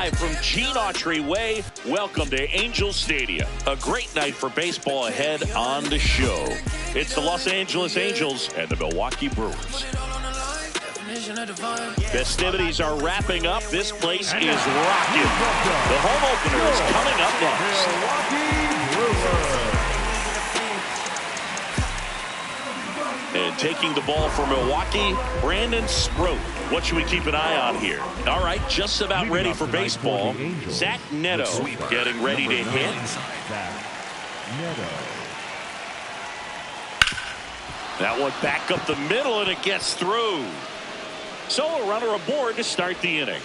live from Gene Autry Way. Welcome to Angel Stadium. A great night for baseball ahead on the show. It's the Los Angeles Angels and the Milwaukee Brewers. Festivities are wrapping up. This place is rocking. The home opener is coming up next. And taking the ball for Milwaukee, Brandon Sproat. What should we keep an eye on here? All right, just about ready for baseball. Zach Neto getting ready to hit. That one back up the middle, and it gets through. So a runner aboard to start the inning.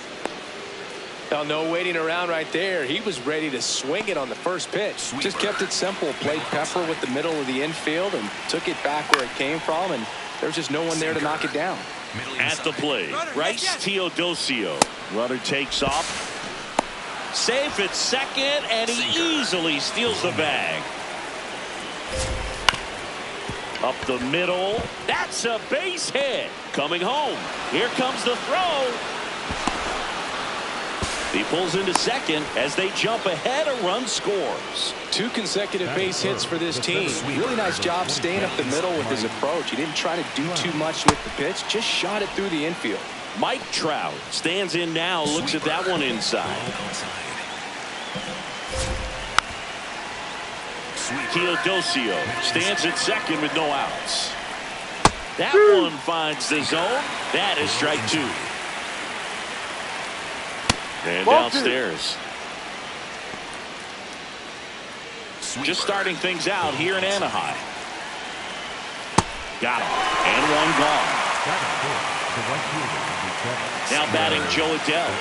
Well, no waiting around right there. He was ready to swing it on the first pitch. Just kept it simple. Played pepper with the middle of the infield and took it back where it came from. And there's just no one there to knock it down. At the plate, Bryce Teodosio. Runner takes off. Safe at second, and he easily steals the bag. Up the middle. That's a base hit. Coming home. Here comes the throw. He pulls into second as they jump ahead. A run scores. 2 consecutive base hits for this team. Really nice job staying up the middle with his approach. He didn't try to do too much with the pitch. Just shot it through the infield. Mike Trout stands in now. Looks at that one inside. Teodosio stands at second with no outs. That one finds the zone. That is strike 2. And downstairs. Just starting things out here in Anaheim. Got him. And one gone. Now batting Joe Adele.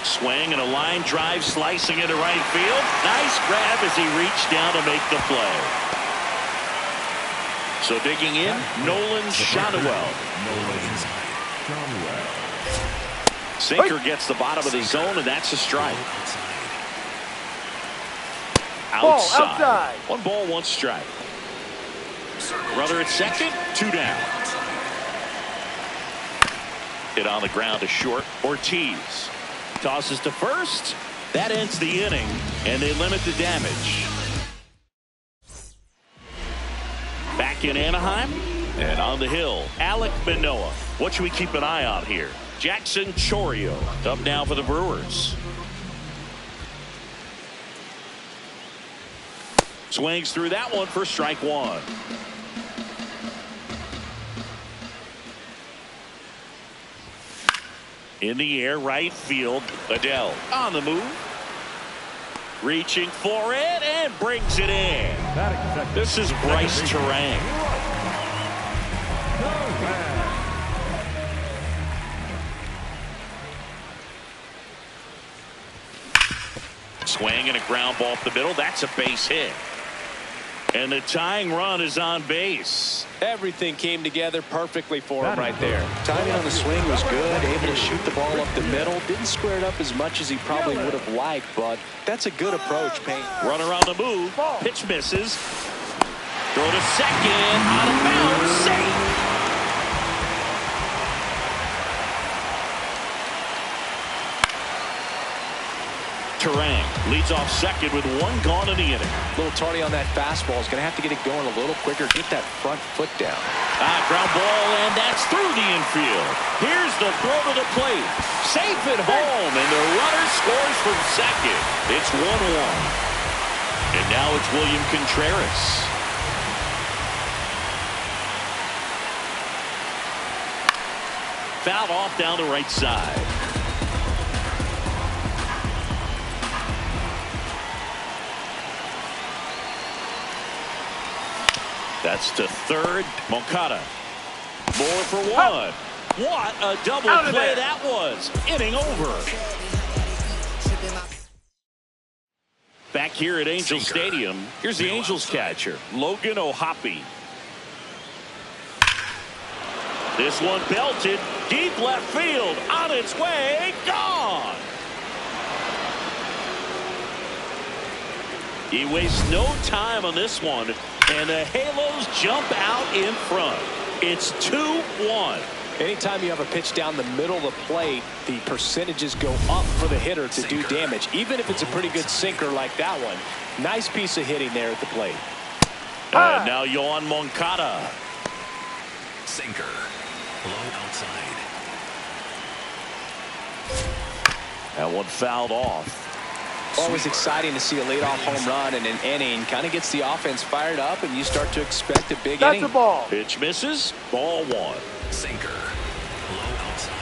Swing and a line drive slicing into right field. Nice grab as he reached down to make the play. So digging in, Nolan Shotwell. Sinker gets the bottom of the zone, and that's a strike. Outside. 1 ball, 1 strike. Runner at second, 2 down. Hit on the ground to short. Ortiz tosses to first. That ends the inning, and they limit the damage. Back in Anaheim, and on the hill, Alek Manoah. What should we keep an eye on here? Jackson Chourio up now for the Brewers. Swings through that one for strike 1. In the air, right field. Adele on the move. Reaching for it and brings it in. This is Bryce Terang. Swing and a ground ball up the middle. That's a base hit. And the tying run is on base. Everything came together perfectly for him right there. Timing on the swing was good. Able to shoot the ball up the middle. Didn't square it up as much as he probably would have liked, but that's a good approach, Payne. Runner on the move. Pitch misses. Throw to second. Out of bounds. Safe. Terang leads off second with 1 gone in the inning. A little tardy on that fastball. Is going to have to get it going a little quicker. Get that front foot down. Ground ball, and that's through the infield. Here's the throw to the plate. Safe at home, and the runner scores from second. It's 1-1. And now it's William Contreras. Fouled off down the right side. That's to third. Moncada. More for 1. What a double play that was. Inning over. Back here at Angel Stadium, here's the Angels catcher, Logan O'Hoppe. This one belted. Deep left field. On its way. Gone. He wastes no time on this one. And the Halos jump out in front. It's 2-1. Anytime you have a pitch down the middle of the plate, the percentages go up for the hitter to do damage, even if it's a pretty good sinker like that one. Nice piece of hitting there at the plate. And now Yoan Moncada. Sinker. Low outside. That one fouled off. Always exciting to see a leadoff home run in an inning. Kind of gets the offense fired up, and you start to expect a big inning. That's a ball. Pitch misses. Ball one. Sinker. Low outside.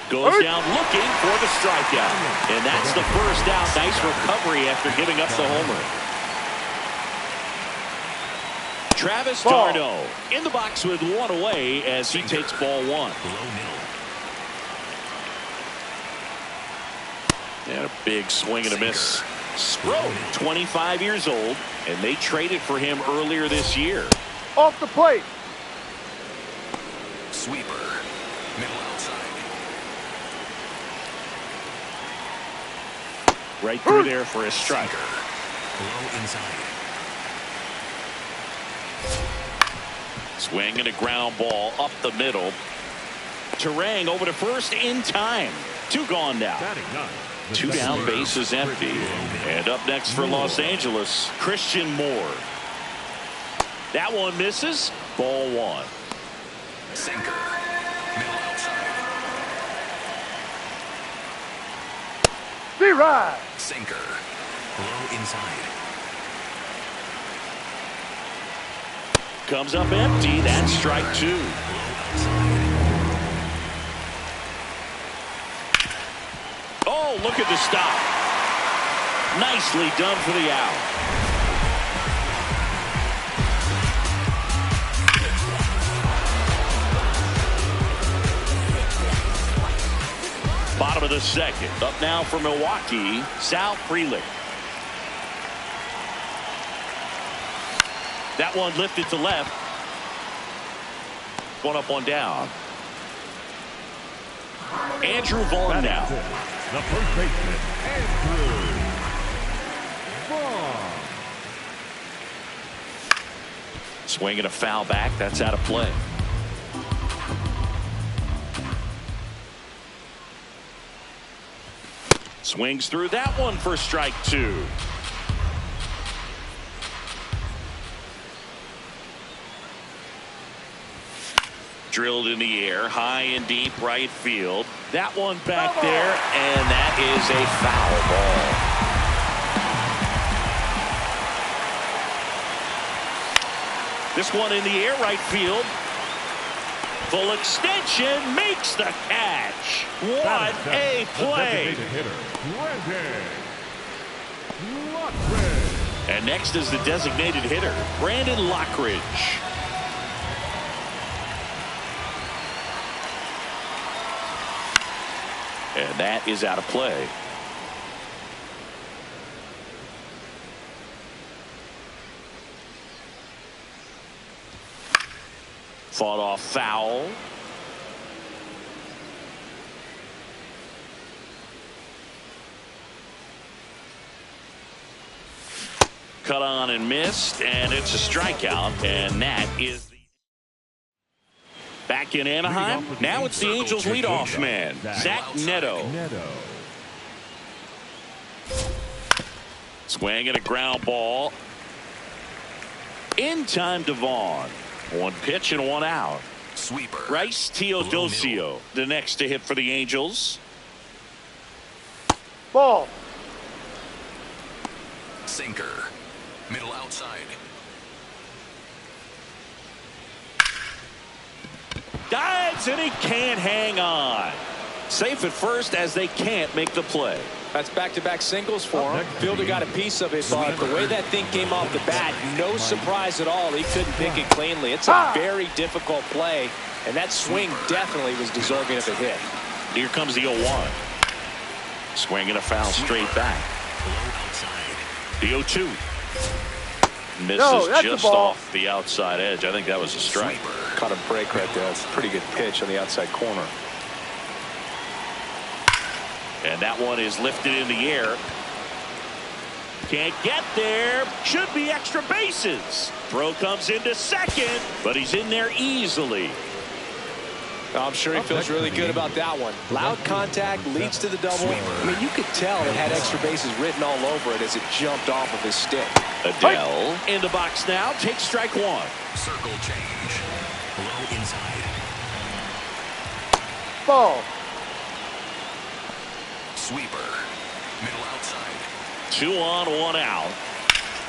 Goes down looking for the strikeout. And that's the first out. Nice recovery after giving up the homer. Travis d'Arnaud in the box with one away as he takes ball one. Low middle. And a big swing and a miss. Sproat, 25 years old, and they traded for him earlier this year. Off the plate. Sweeper. Middle outside. Right through there for a strike. Low inside. Swing and a ground ball up the middle. Terang over to first in time. Two gone now. Two down, bases empty. And up next for Los Angeles, Christian Moore. That one misses. Ball one. Sinker. Middle outside. B-Ride. Sinker. Low inside. Comes up empty. That's strike two. Oh, look at the stop. Nicely done for the out. Bottom of the second. Up now for Milwaukee, Sal Frelick. That one lifted to left. One up, one down. Andrew Vaughn now. The first baseman, Andrew Vaughn. Swinging a foul back. That's out of play. Swings through that one for strike two. Drilled in the air, high and deep right field. That one back there, and that is a foul ball. This one in the air, right field. Full extension, makes the catch. What a play. And next is the designated hitter, Brandon Lockridge. And that is out of play. Fought off foul. Cut on and missed, and it's a strikeout, and that is the back in Anaheim. Now it's the Angels leadoff man, Zach Neto. Swing and a ground ball. In time to Vaughn. One pitch and one out. Sweeper. Bryce Teodosio, the next to hit for the Angels. Ball. Sinker. Middle outside. Dives and he can't hang on. Safe at first as they can't make the play. That's back-to-back singles for him. Fielder got a piece of it, but the way that thing came off the bat, no surprise at all. He couldn't pick it cleanly. It's a very difficult play, and that swing definitely was deserving of a hit. Here comes the 0-1. Swing and a foul straight back. The 0-2. Misses just off the outside edge. I think that was a strike. Caught a break right there. That's a pretty good pitch on the outside corner. And that one is lifted in the air. Can't get there. Should be extra bases. Throw comes into second, but he's in there easily. I'm sure he feels really good about that one. Loud contact leads to the double. I mean, you could tell it had extra bases written all over it as it jumped off of his stick. Adele in the box now. Takes strike one. Circle change. Low inside. Ball. Sweeper. Middle outside. 2 on, 1 out.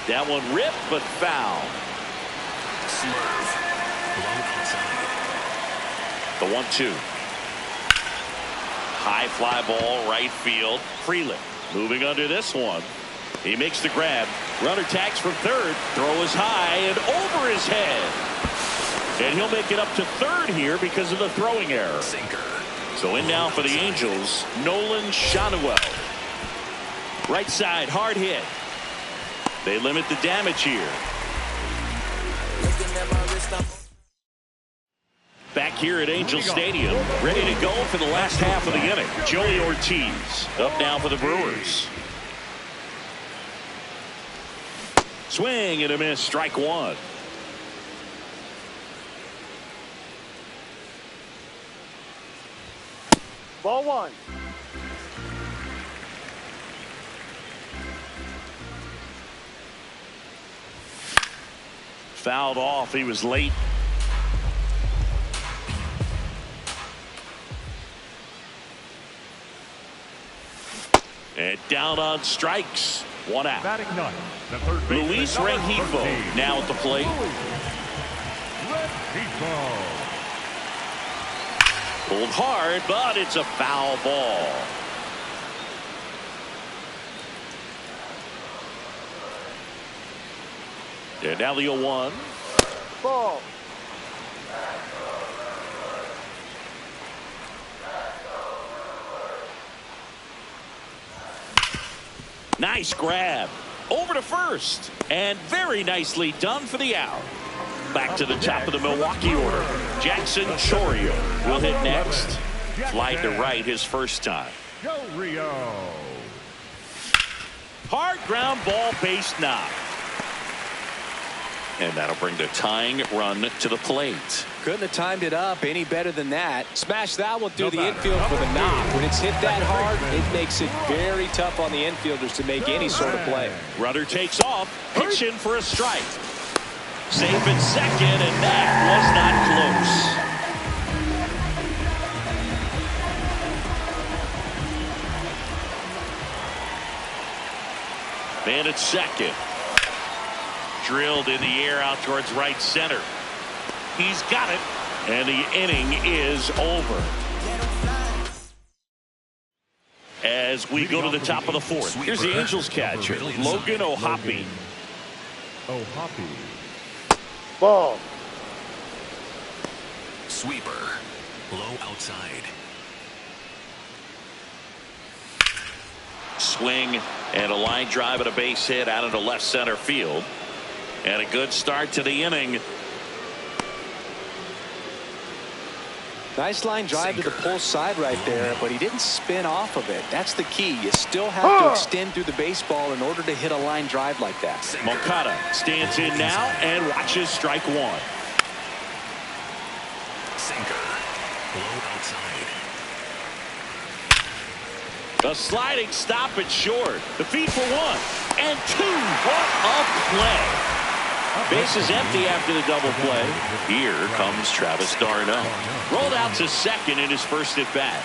That one ripped, but foul. Swerve. Low outside. The 1-2. High fly ball, right field. Freeland moving under this one. He makes the grab. Runner tags from third. Throw is high and over his head. And he'll make it up to third here because of the throwing error. Sinker. So in now for the Angels, Nolan Shanuel. Right side, hard hit. They limit the damage here. Back here at Angel Stadium, ready to go for the last half of the inning. Joey Ortiz up now for the Brewers. Swing and a miss, strike one. Ball one. Fouled off. He was late. And down on strikes. 1 out. Batting ninth, the third baseman, Luis number Rengifo 13. now at the plate. Rengifo. Pulled hard, but it's a foul ball. And now the 0-1. Ball. Nice grab. Over to first. And very nicely done for the out. Back to the top of the Milwaukee order. Jackson Chourio will hit next. Fly to right his first time. Joe Rio. Hard ground ball, base knock. And that'll bring the tying run to the plate. Couldn't have timed it up any better than that. Smash that one through the infield for the knock. When it's hit that hard, it makes it very tough on the infielders to make any sort of play. Runner takes off, pitching for a strike. Safe at second, and that was not close. Man at second. Drilled in the air out towards right center. He's got it, and the inning is over. As we go to the top of the fourth, here's the Angels catcher, Logan O'Hoppe. O'Hoppe. Ball. Sweeper. Low outside. Swing and a line drive and a base hit out into left center field. And a good start to the inning. Nice line drive to the pull side right there, but he didn't spin off of it. That's the key. You still have to extend through the baseball in order to hit a line drive like that. Moncada stands in now and watches strike one. Sinker. Low outside. A sliding stop at short. The feed for one and two. What a play. Base is empty after the double play. Here comes Travis d'Arnaud. Rolled out to second in his first at bat.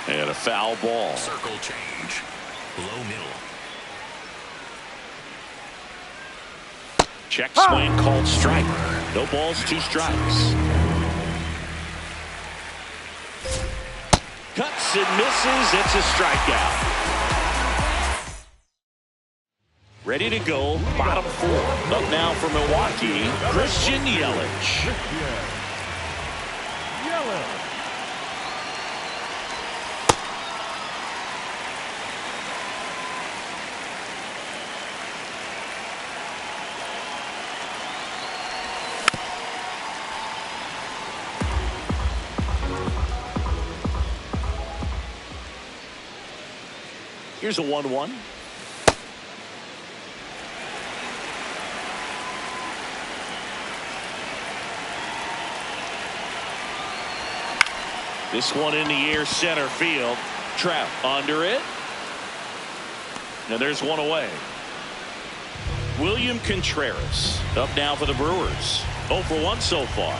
And a foul ball. Circle change. Low middle. Check swing called strike. No balls, 2 strikes. Cuts and misses. It's a strikeout. Ready to go, bottom 4. Up now for Milwaukee, Christian Yelich. Yelich. Here's a 1-1. This one in the air, center field. Trout under it. And there's one away. William Contreras up now for the Brewers. 0 for 1 so far.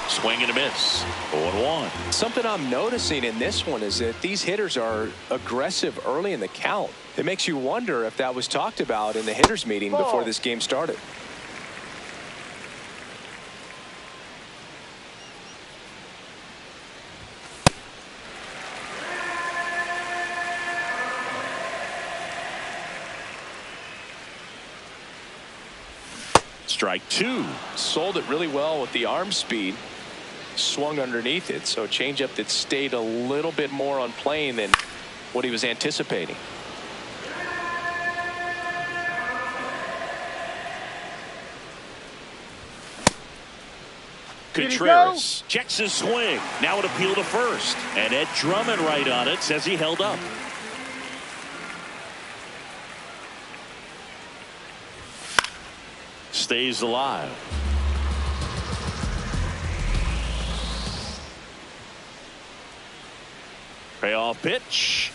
Swing and a miss. 0-1. Something I'm noticing in this one is that these hitters are aggressive early in the count. It makes you wonder if that was talked about in the hitters meeting before this game started. Strike 2. Sold it really well with the arm speed. Swung underneath it, so a changeup that stayed a little bit more on plane than what he was anticipating. Contreras checks his swing. Now an appeal to first. And Ed Drummond right on it, says he held up. Stays alive. Payoff pitch.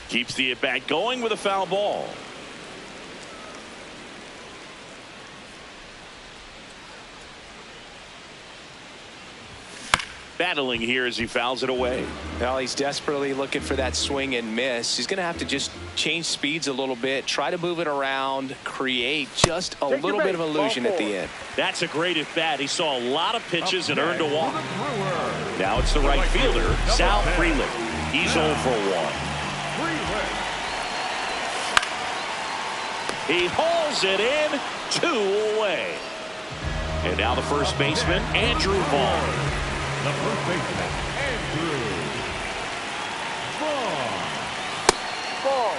Keeps the at-bat going with a foul ball. Battling here as he fouls it away. Now he's desperately looking for that swing and miss. He's going to have to just change speeds a little bit, try to move it around, create just a little bit of illusion at the end. That's a great at bat. He saw a lot of pitches and earned a walk. Now it's the right fielder, Sal Frelick. He's 0 for 1. He hauls it in, 2 away. And now the first baseman, Andrew Vaughn. The first baseman, Andrew Vaughn. Ball.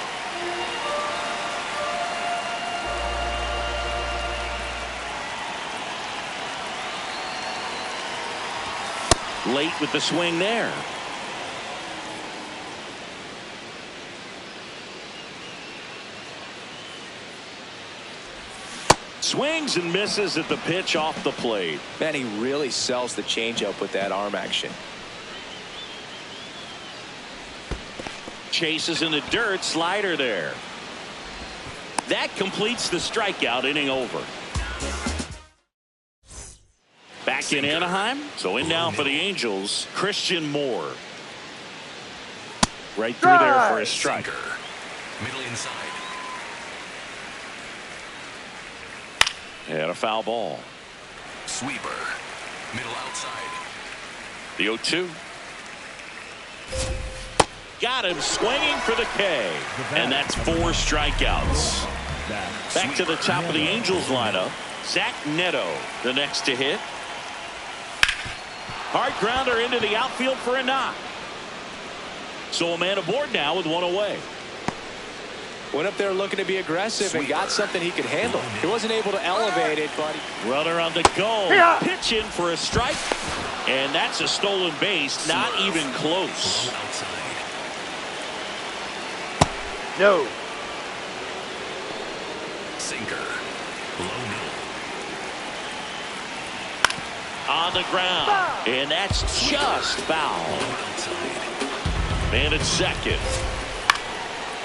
Late with the swing there. Swings and misses at the pitch off the plate. Man, he really sells the changeup with that arm action. Chases in the dirt, slider there. That completes the strikeout, inning over. Back in Anaheim, so in now for the Angels, Christian Moore. Right through there for a strike. Middle inside. And a foul ball. Sweeper. Middle outside. The 0-2. Got him swinging for the K. And that's 4 strikeouts. Back to the top of the Angels lineup. Zach Neto, the next to hit. Hard grounder into the outfield for a knock. So a man aboard now with 1 away. Went up there looking to be aggressive and got something he could handle. He wasn't able to elevate it, but runner on the go. Pitch in for a strike. And that's a stolen base. Not even close. No. Sinker. Low middle. On the ground. And that's just foul. Man at second.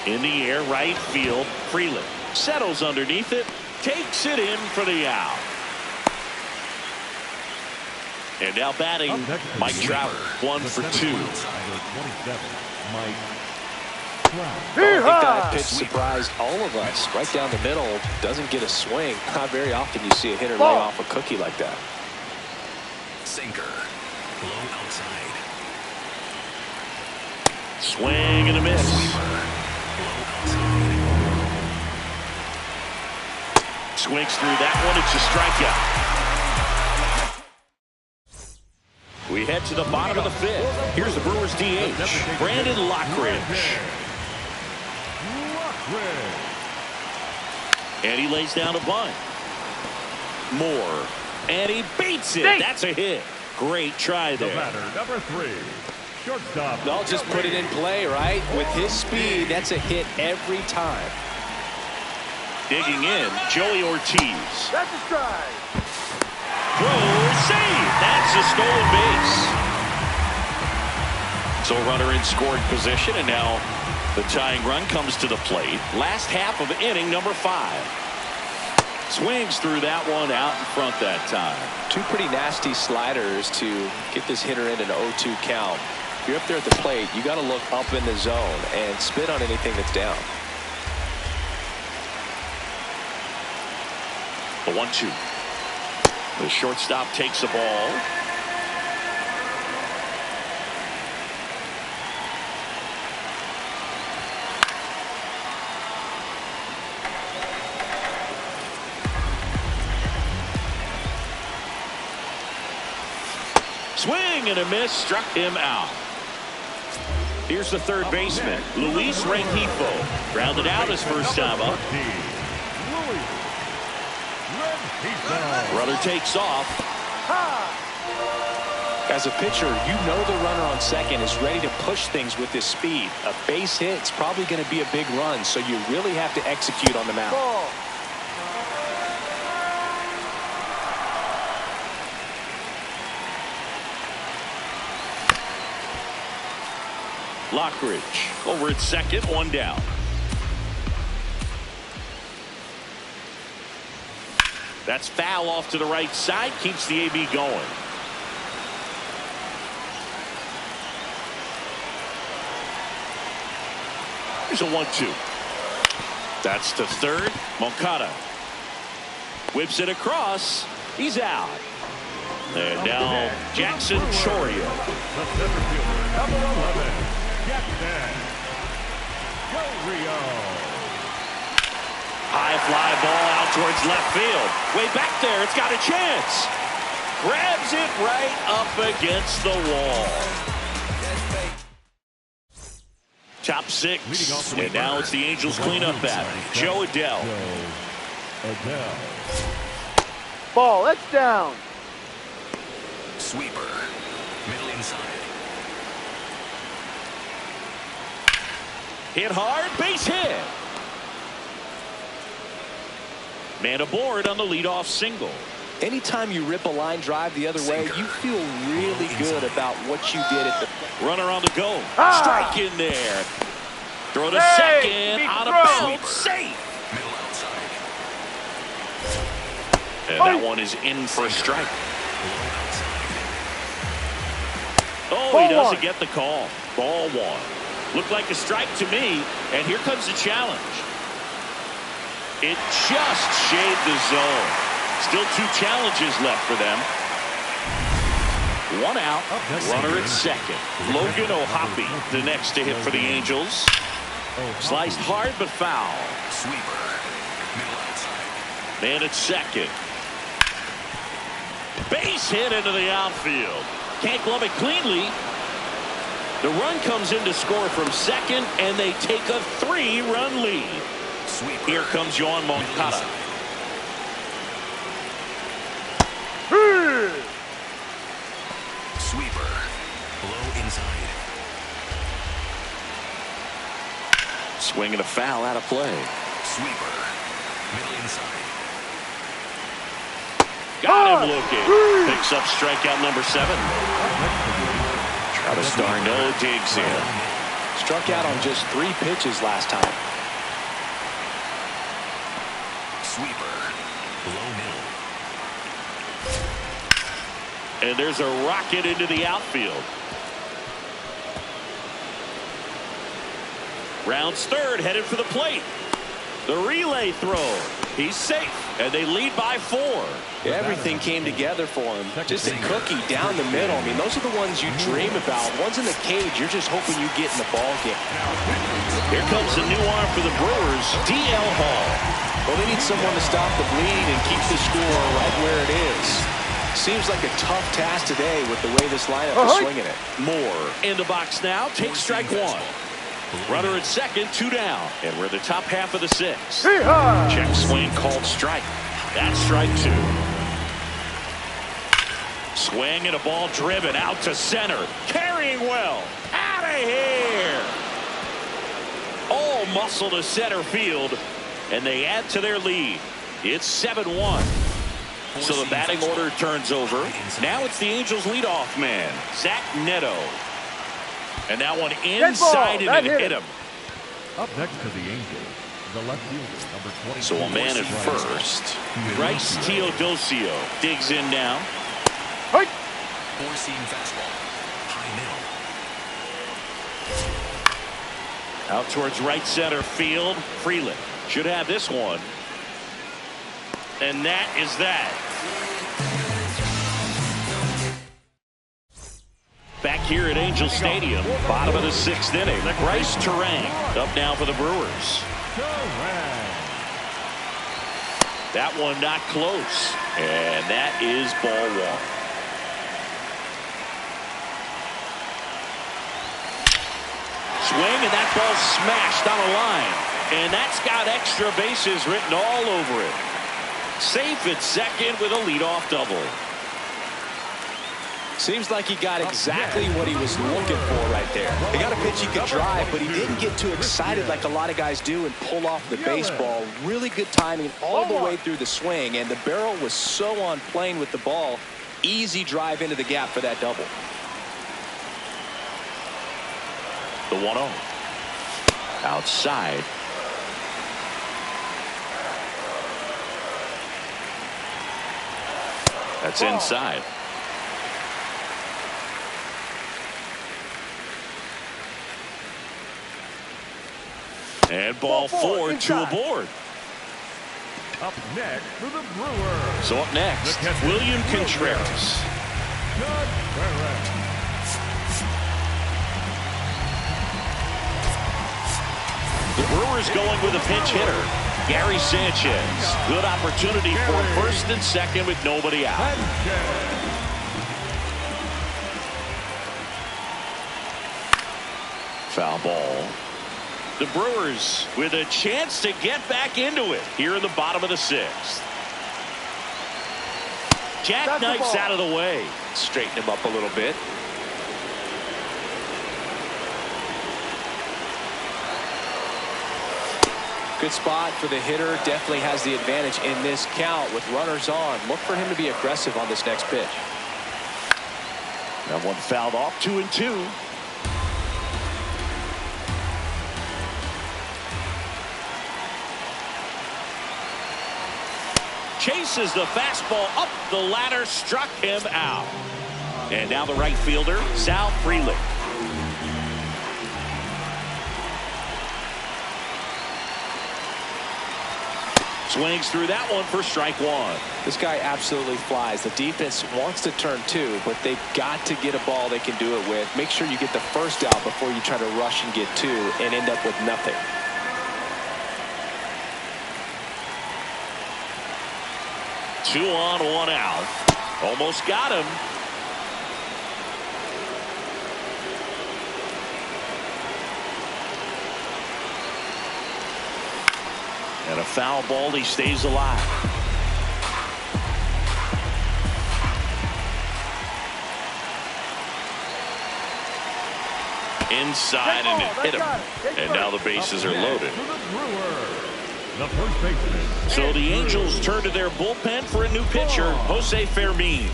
In the air, right field, Frelick settles underneath it, takes it in for the out. And now batting, Mike Trout, 1 for 2. I think that pitch surprised all of us. Right down the middle, doesn't get a swing. Not very often you see a hitter lay off a cookie like that. Sinker. Low outside. Swing and a miss. Swings through that one. It's a strikeout. We head to the bottom of the 5th. Here's the Brewers DH, Brandon Lockridge. And he lays down a bunt. Moore. And he beats it. That's a hit. Great try The there. batter, number 3, shortstop. They'll just put it in play, right? With his speed, that's a hit every time. Digging in, Joey Ortiz. That's a strike. Throw, save. That's a stolen base. So runner in scoring position, and now the tying run comes to the plate. Last half of inning number 5. Swings through that one out in front that time. Two pretty nasty sliders to get this hitter in an 0-2 count. If you're up there at the plate, you got to look up in the zone and spit on anything that's down. The 1-2. The shortstop takes the ball. Swing and a miss, struck him out. Here's the third baseman, Luis Rengifo. Grounded out his first time up. Runner takes off. As a pitcher, you know the runner on second is ready to push things with his speed. A base hit's probably going to be a big run, so you really have to execute on the mound. Ball. Lockridge over at second, one down. That's foul off to the right side, keeps the AB going. Here's a 1-2. That's to third. Moncada whips it across. He's out. And now Jackson Chorio. The center fielder, number 11, Jackson Chorio. High fly ball out towards left field. Way back there, it's got a chance. Grabs it right up against the wall. Top 6. And now it's the Angels cleanup batter, Joe Adell. Ball. That's down. Sweeper. Middle inside. Hit hard, base hit. Man aboard on the leadoff single. Anytime you rip a line drive the other way, you feel really good about what you did at the Runner on the go. Strike in there. Throw to Hey, second. big Out of throw. bounds. Safe. Middle outside. And that one is in for a strike. Oh, Ball he doesn't one. get the call. Ball 1. Looked like a strike to me. And here comes the challenge. It just shaved the zone. Still 2 challenges left for them. 1 out. Runner at second. Logan O'Hoppe, the next to hit for the Angels. Sliced hard but foul. Sweeper. Middle outside. Man at second. Base hit into the outfield. Can't glove it cleanly. The run comes in to score from second, and they take a 3-run lead. Sweeper. Here comes Yoan Moncada. Sweeper. Low inside. Swing and a foul out of play. Sweeper. Middle inside. Got him looking. Picks up strikeout number 7. Travis d'Arnaud digs in. struck out on just 3 pitches last time. Sweeper. Low middle. And there's a rocket into the outfield. Rounds third, headed for the plate. The relay throw. He's safe, and they lead by 4. Yeah, everything came together for him. Just a cookie down the middle. I mean, those are the ones you dream about. Ones in the cage, you're just hoping you get in the ball game. Here comes the new arm for the Brewers, D.L. Hall. Well, they need someone to stop the bleed and keep the score right where it is. Seems like a tough task today with the way this lineup is swinging it. Moore in the box now. Take strike 1. Runner at second, 2 down. And we're the top half of the 6th. Check swing called strike. That's strike 2. Swing and a ball driven out to center. Carrying well. Out of here. All muscle to center field. And they add to their lead. It's 7-1. So the batting order turns over. Now it's the Angels leadoff man, Zach Neto. And that one inside and it hit him. Up next to the Angels, the left fielder, number 20. So a man at first. Bryce Teodosio digs in now. Four-seam fastball. High middle. Out towards right center field. Freeland should have this one. And that is that. Back here at Angel Stadium, bottom of the 6th inning. Bryce Terang up now for the Brewers. That one not close. And that is ball one. Swing, and that ball smashed on a line. And that's got extra bases written all over it. Safe at second with a leadoff double. Seems like he got exactly what he was looking for right there. He got a pitch he could drive, but he didn't get too excited like a lot of guys do and pull off the baseball. Really good timing all the way through the swing, and the barrel was so on plane with the ball. Easy drive into the gap for that double. The 1-0. Outside. That's inside. And ball four to a board. Up next for the Brewers. So up next, William Contreras. The Brewers going with a pinch hitter, Gary Sanchez. Good opportunity for first and second with nobody out. Foul ball. The Brewers with a chance to get back into it here in the bottom of the 6th. Jackknifes out of the way. Straighten him up a little bit. Good spot for the hitter. Definitely has the advantage in this count with runners on. Look for him to be aggressive on this next pitch. That one fouled off. 2-2. Chases the fastball up the ladder, struck him out. And now the right fielder, Sal Freeland. Swings through that one for strike one. This guy absolutely flies. The defense wants to turn two, but they've got to get a ball they can do it with. Make sure you get the first out before you try to rush and get two and end up with nothing. Two on, one out. Almost got him. And a foul ball, he stays alive. Inside, and it hit him. And now the bases are loaded. The first baseman. So the Angels turn to their bullpen for a new pitcher, Jose Fermin.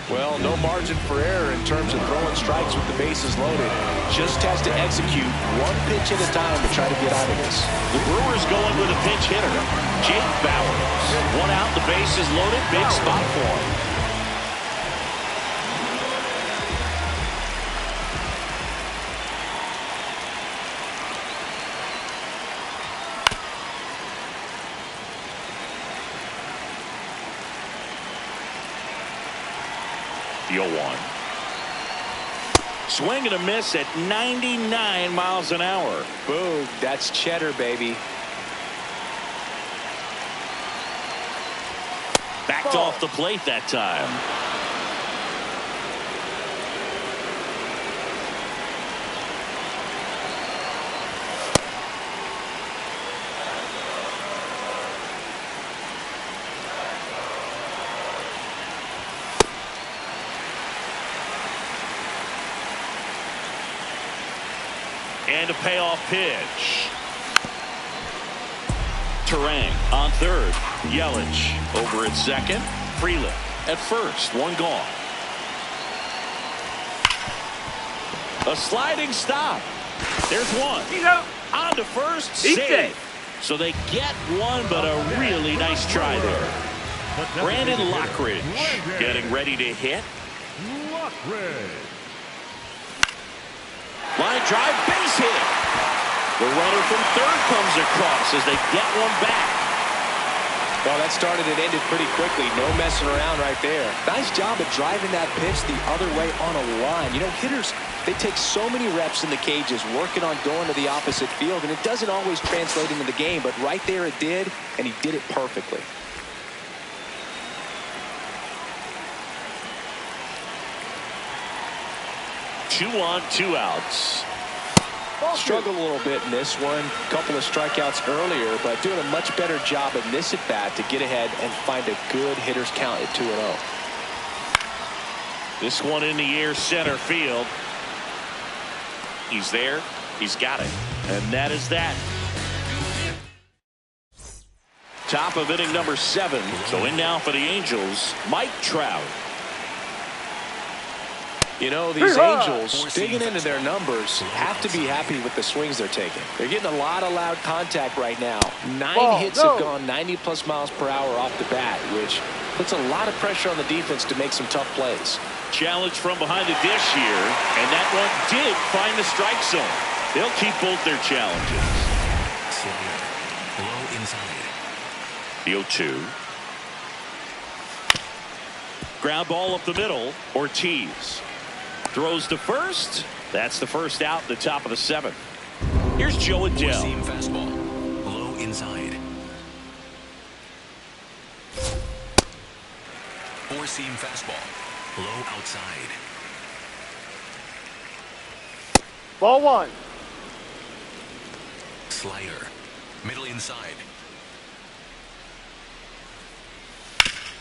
Well, no margin for error in terms of throwing strikes with the bases loaded. Just has to execute one pitch at a time to try to get out of this. The Brewers going with a pinch hitter, Jake Bowers. One out, the bases loaded, big spot for him. The 0-1. Swing and a miss at 99 miles an hour. Boom, that's cheddar, baby. Backed off the plate that time. And a payoff pitch. Terang on third. Yelich over at second. Freeland at first. One gone. A sliding stop. There's one. He's out. On to first. He's Save. safe. So they get one, but a really nice try there. Brandon Lockridge getting ready to hit. Lockridge. Line drive, base hit. The runner from third comes across as they get one back. Well, that started and ended pretty quickly. No messing around right there. Nice job of driving that pitch the other way on a line. You know, hitters, they take so many reps in the cages working on going to the opposite field, and it doesn't always translate into the game, but right there it did, and he did it perfectly. Two on, two outs. Struggled a little bit in this one. Couple of strikeouts earlier, but doing a much better job in this at-bat to get ahead and find a good hitter's count at 2-0. This one in the air, center field. He's there. He's got it. And that is that. Top of inning number 7. So in now for the Angels, Mike Trout. You know, these Angels, digging into their numbers, have to be happy with the swings they're taking. They're getting a lot of loud contact right now. 9 hits have gone 90-plus miles per hour off the bat, which puts a lot of pressure on the defense to make some tough plays. Challenge from behind the dish here, and that one did find the strike zone. They'll keep both their challenges. Slider. Low inside. The 0-2. Ground ball up the middle. Ortiz throws to first. That's the first out, the top of the 7th. Here's Joe Adele. Four-seam fastball. Low inside. Four-seam fastball. Low outside. Ball 1. Slider. Middle inside.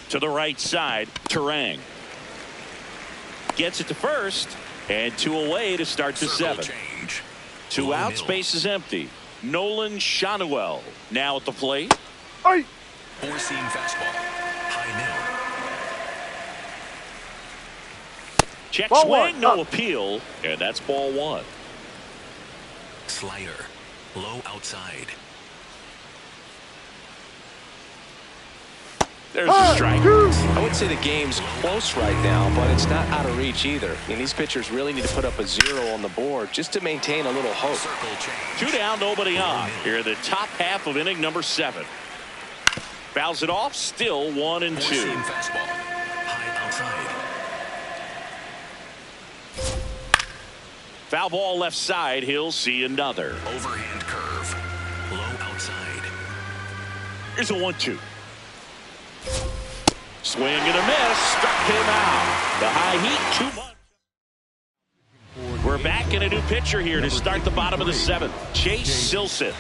To the right side, Terang gets it to first, and 2 away to start the 7th. 2 outs, base is empty. Nolan Shanuel now at the plate. Hey. Four-seam fastball. High middle. Check Ball swing, 1. no appeal, and that's ball 1. Slider. Low outside. There's a strike. I would say the game's close right now, but it's not out of reach either. And these pitchers really need to put up a 0 on the board just to maintain a little hope. Circle change. 2 down, nobody on. Here the top half of inning number 7. Fouls it off, still 1 and 2. Four-seam fastball. High outside. Foul ball left side, he'll see another. Overhand curve. Low outside. Here's a 1-2. Swing and a miss, struck him out. The high heat, 2 months. We're back in a new pitcher here to start the bottom of the 7th. Chase Silson.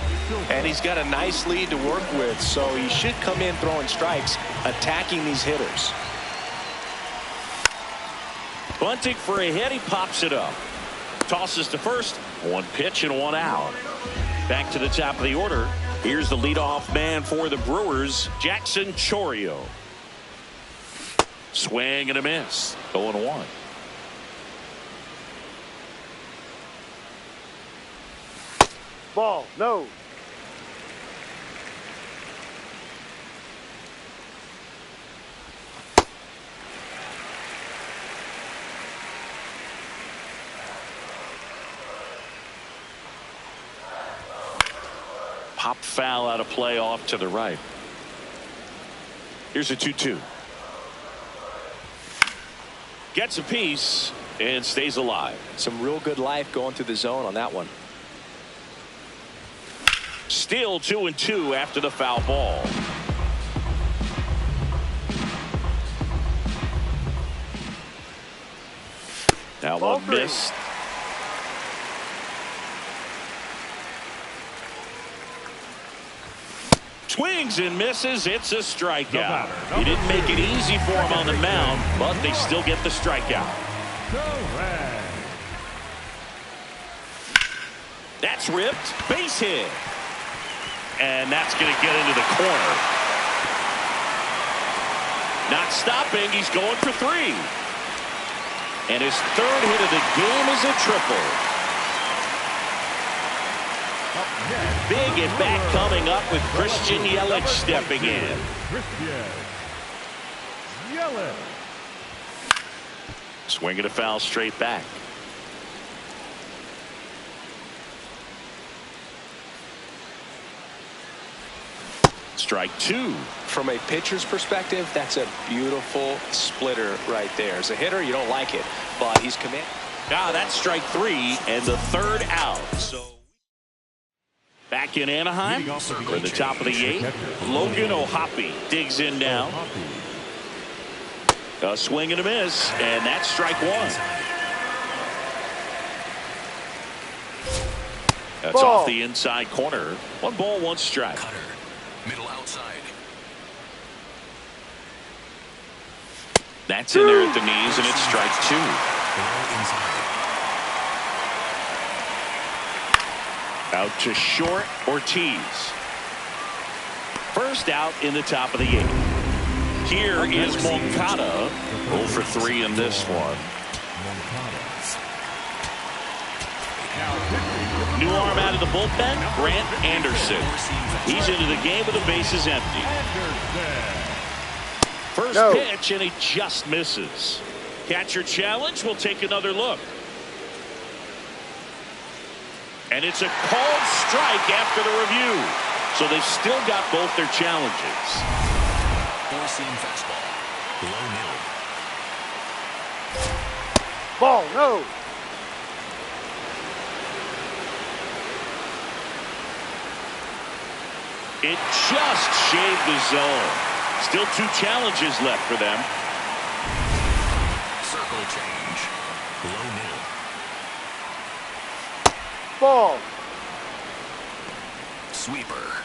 And he's got a nice lead to work with, so he should come in throwing strikes, attacking these hitters. Bunting for a hit, he pops it up. Tosses to first, 1 pitch and 1 out. Back to the top of the order. Here's the leadoff man for the Brewers, Jackson Chourio. Swing and a miss. 0-1. Ball. No. Pop foul out of play off to the right. Here's a 2-2. Gets a piece and stays alive. Some real good life going through the zone on that one. Still 2-2 after the foul ball. Now Ball one 3. missed. Swings and misses. It's a strikeout. He didn't make it easy for him on the mound, but they still get the strikeout. That's ripped. Base hit. And that's going to get into the corner. Not stopping. He's going for 3. And his 3rd hit of the game is a triple. Big at bat coming up with Christian Yelich stepping in. Swinging a foul straight back. Strike 2. From a pitcher's perspective, that's a beautiful splitter right there. As a hitter, you don't like it, but he's committed. That's strike 3 and the 3rd out. So back in Anaheim for the top of the 8th. Logan O'Hoppe digs in now. A swing and a miss, and that's strike 1. That's ball. Off the inside corner. 1 ball, 1 strike. Cutter. Middle outside. That's in there at the knees, and it's strike 2. Out to short, Ortiz. First out in the top of the 8th. Here is Moncada. 0 for 3 in this one. New arm out of the bullpen, Grant Anderson. He's into the game with the bases empty. First pitch, and he just misses. Catcher challenge. We'll take another look. And it's a called strike after the review. So they've still got both their challenges. Four-seam fastball. Low middle. Ball, no. It just shaved the zone. Still 2 challenges left for them. Circle change. Low middle. Ball. Sweeper.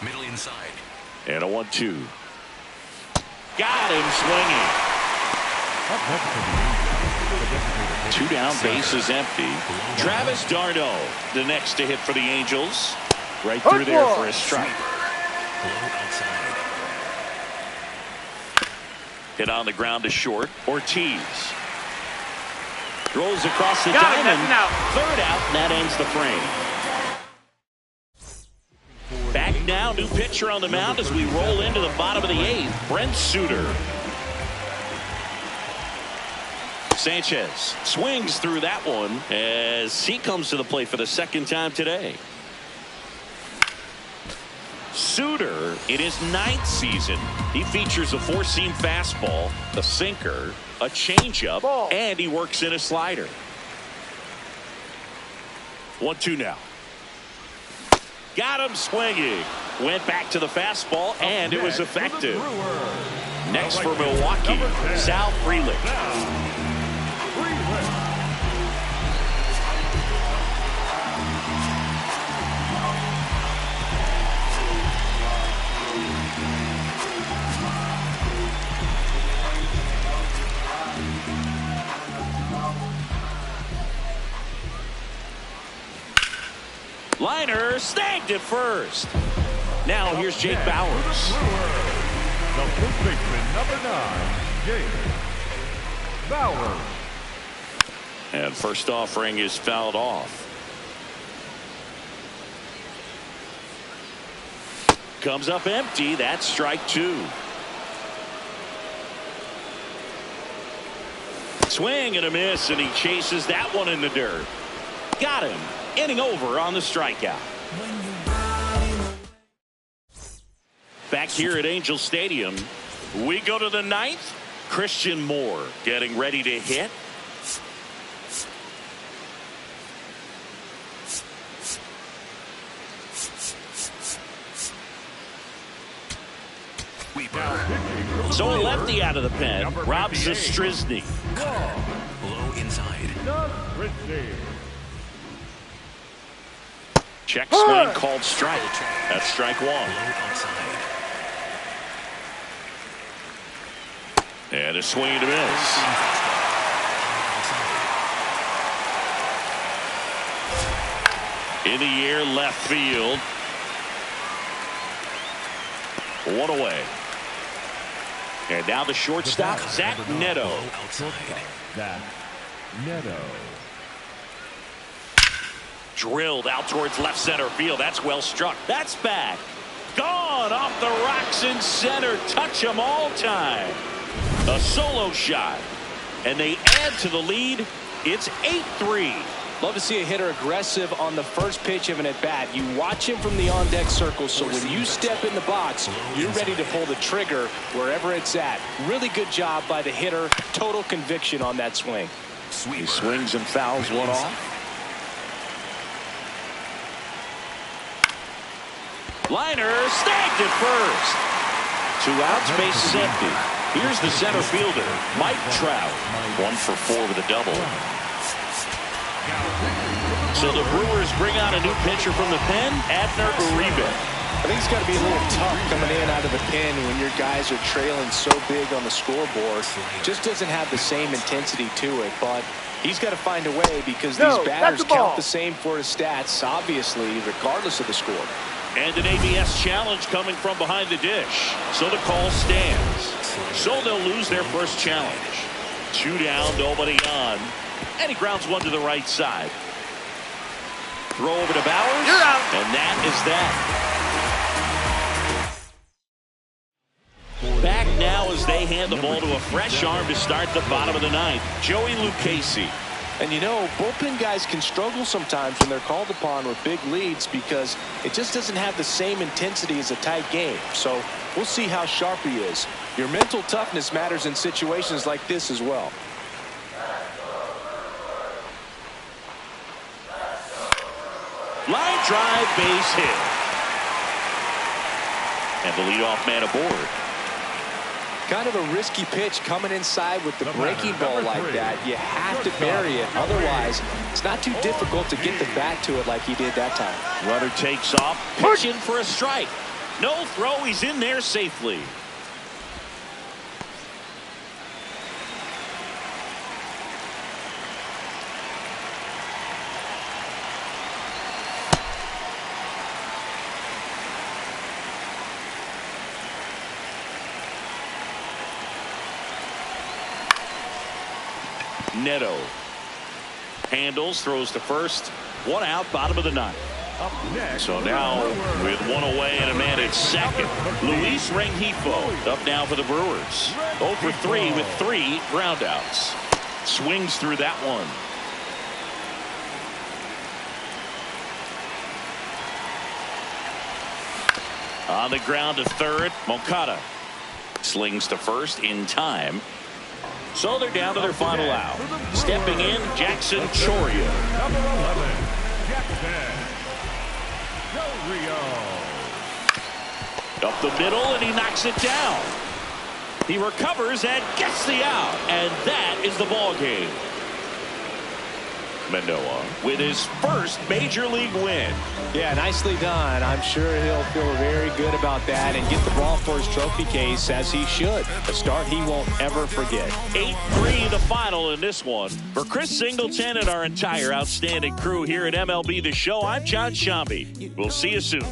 Middle inside. And a 1-2. Got him swinging. 2 down, base is empty. Travis d'Arnaud, the next to hit for the Angels. Right through there for a strike. Low outside. Hit on the ground to short. Ortiz. Throws across the diamond. 3rd out, and that ends the frame. Back now, new pitcher on the mound as we roll into the bottom of the 8th. Brent Suter. Sanchez swings through that one as he comes to the plate for the 2nd time today. Suter, in his 9th season, he features a 4-seam fastball, a sinker, a changeup, and he works in a slider. 1-2 now. Got him swinging. Went back to the fastball, and it was effective. Next for Milwaukee, Sal Frelick. Liner snagged at first. Now here's Jake Bauers. The first baseman, number 9, Jake Bauers. And first offering is fouled off. Comes up empty. That's strike 2. Swing and a miss, and he chases that one in the dirt. Got him. Inning over on the strikeout. Back here at Angel Stadium, we go to the 9th. Christian Moore getting ready to hit. So a lefty out of the pen. Rob Zastryzny. Low inside. Check swing called strike. That's strike 1. Low outside. And a swing and a miss. In the air, left field. One away. And now the shortstop, Zach Neto. Low outside. Zach Neto. Drilled out towards left center field. That's well struck. That's back. Gone off the rocks in center. Touch 'em all time. A solo shot. And they add to the lead. It's 8-3. Love to see a hitter aggressive on the first pitch of an at-bat. You watch him from the on-deck circle, so when you step in the box, you're ready to pull the trigger wherever it's at. Really good job by the hitter. Total conviction on that swing. He swings and fouls one off. Liner snagged at first. 2 outs, base is empty. Here's the center fielder, Mike Trout. 1 for 4 with a double. So the Brewers bring out a new pitcher from the pen, Abner Uribe. I think it's got to be a little tough coming in out of the pen when your guys are trailing so big on the scoreboard. Just doesn't have the same intensity to it, but he's got to find a way because these batters count the same for his stats, obviously, regardless of the score. And an ABS challenge coming from behind the dish. So the call stands. So they'll lose their first challenge. 2 down, nobody on. And he grounds one to the right side. Throw over to Bowers. You're out. And that is that. Back now as they hand the ball to a fresh arm to start the bottom of the ninth. Joey Lucchesi. And you know, bullpen guys can struggle sometimes when they're called upon with big leads because it just doesn't have the same intensity as a tight game. So we'll see how sharp he is. Your mental toughness matters in situations like this as well. Line drive, base hit. And the leadoff man aboard. Kind of a risky pitch coming inside with the breaking ball like that. You have to bury it. Otherwise, it's not too difficult to get the bat to it like he did that time. Runner takes off, pitching for a strike. No throw, he's in there safely. Neto handles, throws to first. 1 out, bottom of the ninth. So now with 1 away and a man at second, Luis Rengifo up now for the Brewers. 0 for 3 with 3 groundouts. Swings through that one. On the ground to third, Moncada slings to first in time. So they're down to their final out. Stepping in, Jackson Choria. Number 11, Jackson Choria. Up the middle, and he knocks it down. He recovers and gets the out, and that is the ball game. Manoah with his first major league win. Yeah, nicely done. I'm sure he'll feel very good about that and get the ball for his trophy case, as he should. A start he won't ever forget. 8-3 the final in this one. For Chris Singleton and our entire outstanding crew here at MLB The Show, I'm John Shambi. We'll see you soon.